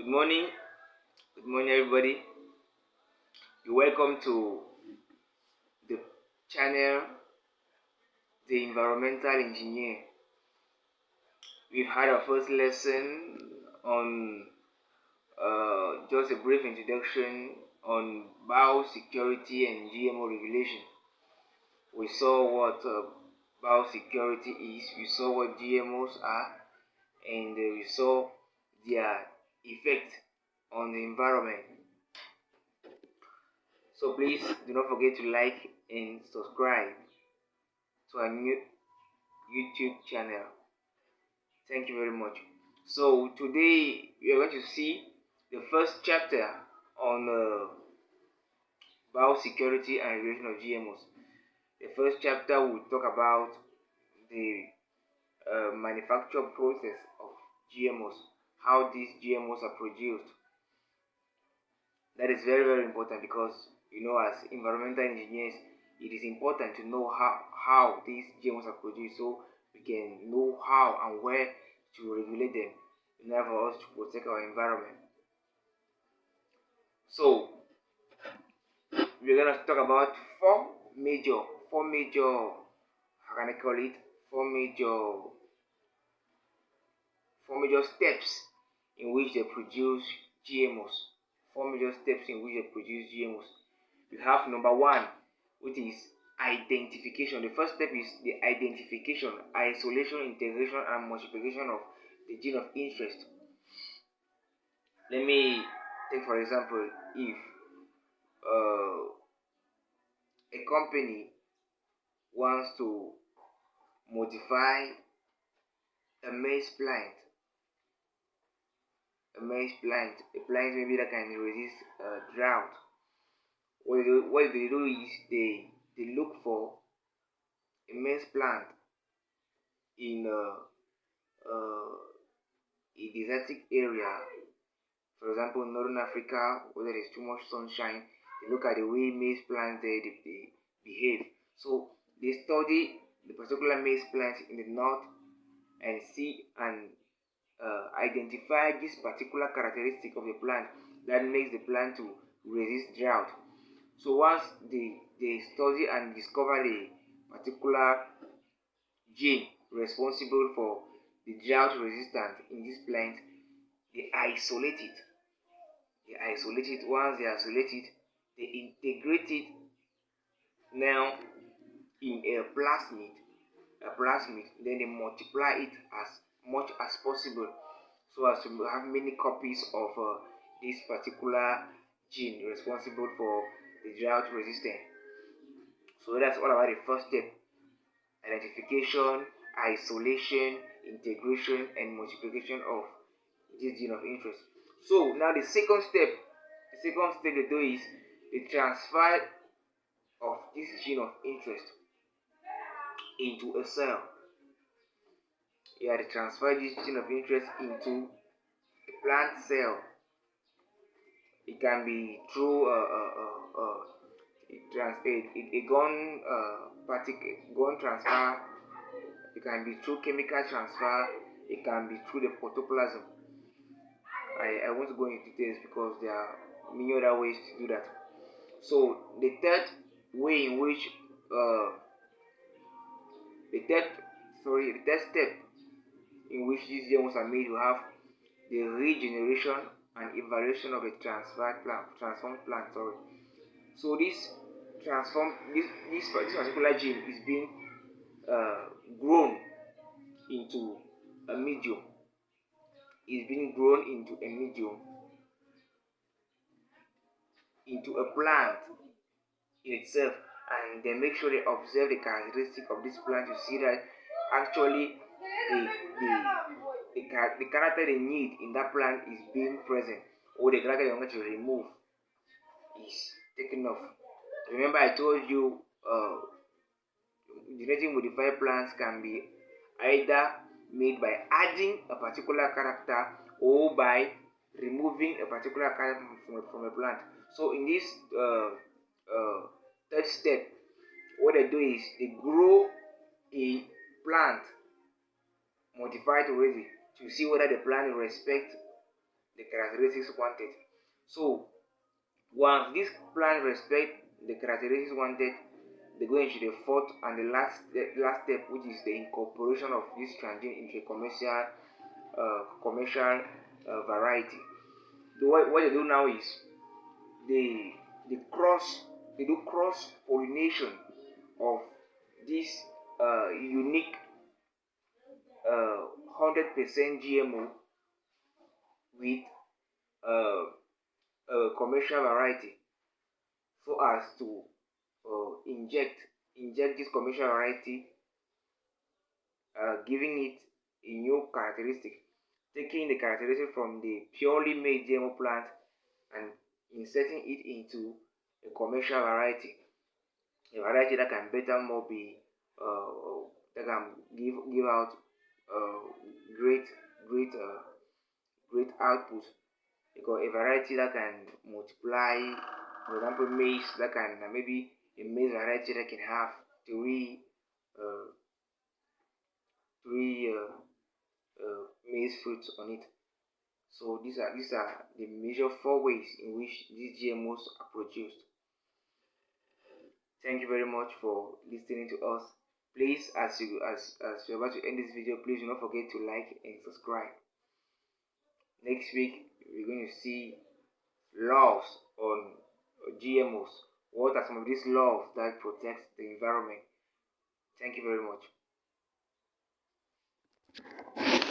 Good morning, everybody. You're welcome to the channel, The Environmental Engineer. We've had our first lesson on just a brief introduction on biosecurity and GMO regulation. We saw what biosecurity is, we saw what GMOs are, and we saw their effect on the environment. So please do not forget to like and subscribe to our new YouTube channel. Thank you very much. So today we are going to see the first chapter on biosecurity and regulation of GMOs. The first chapter will talk about the manufacture process of GMOs, how these GMOs are produced. That is very, very important because, as environmental engineers, it is important to know how these GMOs are produced so we can know how and where to regulate them in order for us to protect our environment. So, we're going to talk about four major, how can I call it, four major steps in which they produce GMOs. You have number one, which is identification. The first step is the identification, isolation, integration, and multiplication of the gene of interest. Let me take for example, if a company wants to modify a maize plant, a plant maybe that can resist drought. What they do is they look for a maize plant in a desertic area, for example Northern Africa, where there is too much sunshine. They look at the way maize plants they behave. So they study the particular maize plant in the north and see and identify this particular characteristic of the plant that makes the plant to resist drought. So once they study and discover the particular gene responsible for the drought resistance in this plant, they isolate it. Once they isolate it, they integrate it now in a plasmid. Then they multiply it as much as possible so as to have many copies of this particular gene responsible for the drought resistance. So that's all about the first step: identification, isolation, integration, and multiplication of this gene of interest. So now the second step they do is the transfer of this gene of interest into a cell. They transfer this gene of interest into a plant cell. It can be through a gun transfer. It can be through chemical transfer. It can be through the protoplasm. I won't go into details because there are many other ways to do that. So the third way in which the third step in which these GMOs are made, you have the regeneration and evaluation of a transformed plant. So this particular gene is being grown into a medium. Into a plant in itself, and they make sure they observe the characteristic of this plant to see that actually the character they need in that plant is being present, or the character they want to remove is taken off. Remember I told you genetically modified plants can be either made by adding a particular character or by removing a particular character from a plant. So in this third step, what they do is they grow a plant modified already to see whether the plant respects the characteristics wanted. So once this plant respect the characteristics wanted, they go into the fourth and the last step, which is the incorporation of this transgene into a commercial variety. What they do now is they do cross pollination of this unique 100% GMO with uh, a commercial variety, so as to inject this commercial variety, giving it a new characteristic, taking the characteristic from the purely made GMO plant and inserting it into a commercial variety, a variety that can better more be that can give out great great output, because a variety that can multiply, for example maize, that can maybe a maize variety that can have uh, three maize fruits on it. So these are the major four ways in which these GMOs are produced. Thank you very much for listening to us. Please, as you're about to end this video, please do not forget to like and subscribe. Next week we're going to see laws on GMOs. What are some of these laws that protect the environment? Thank you very much.